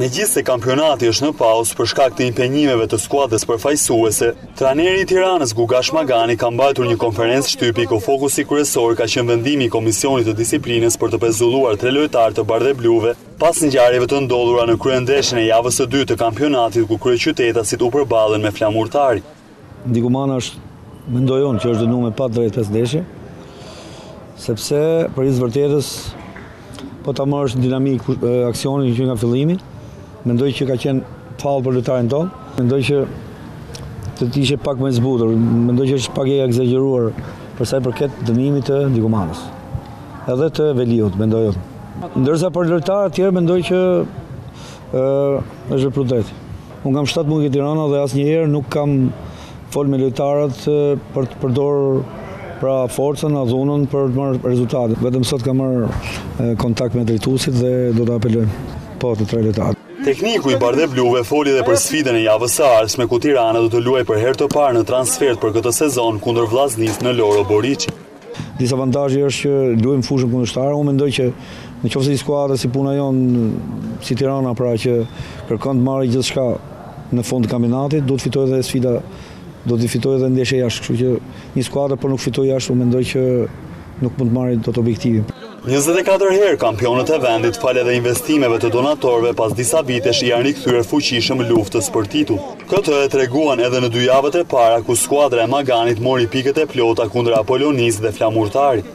Megjithse kampionati është në pauzë për shkak të impenjimeve të skuadrës përfaqësuese, trajneri i Tiranës Gugash Magani ka mbajtur një konferencë shtypi ku fokusi kryesor ka qenë vendimi i Komisionit të Disiplinës për të pezulluar 3 lojtarë të bardhebluve pas ngjarjeve të ndodhura në kryendeshjen e javës së dytë të kampionatit ku kryeqytetasit u përballen me flamurtari. Dikumana mendoj unë që është dënuar me pa drejtë pesdeshje, sepse për hir të vërtetës po ta marrësh dinamik aksionin që nga fillimi, mendoj që ka qenë faull për lojtarin tonë, mendoj që të ishe pak më zbutur, mendoj që është pak e egzageruar për sa i përket dënimit të Dikumanës. Edhe të Veliut, mendoj unë. Ndërsa për lojtarët tjerë mendoj që është prudent. Unë kam 7 muaj në Tiranë dhe asnjëherë nuk kam fol me lojtarët për të përdorur pra forcën, dhunën për të marrë rezultate. Vetëm sot kam marrë kontakt me drejtuesit dhe do të apelojmë të 3 lojtarë. Tekniku i bardhebluve foli edhe për sfidën e javës së ardhshme ku Tirana do të luajë për herë të parë në transfert për këtë sezon kundër vllaznisë në Loro Boriçi. Disa avantazhe është që luajmë fushën kundërshtare. Unë mendoj që nëse skuadra si puna jon si Tirana pra që kërkon të marrë gjithçka në fund të kampionatit, do të fitojë edhe sfida, do të fitojë edhe ndeshje jashtë, kështu që një skuadër po nuk fitoj jashtë, unë mendoj që nuk mund të marrë dot objektivin. 24 herë kampionët e vendit fal edhe investimeve të donatorëve pas disa vitesh janë rikthyer fuqishëm luftës për titull. Këtë e treguan edhe në 2 javët e para ku skuadra e Maganit mori pikët e plota kundër Apollonisë dhe Flamurtarit.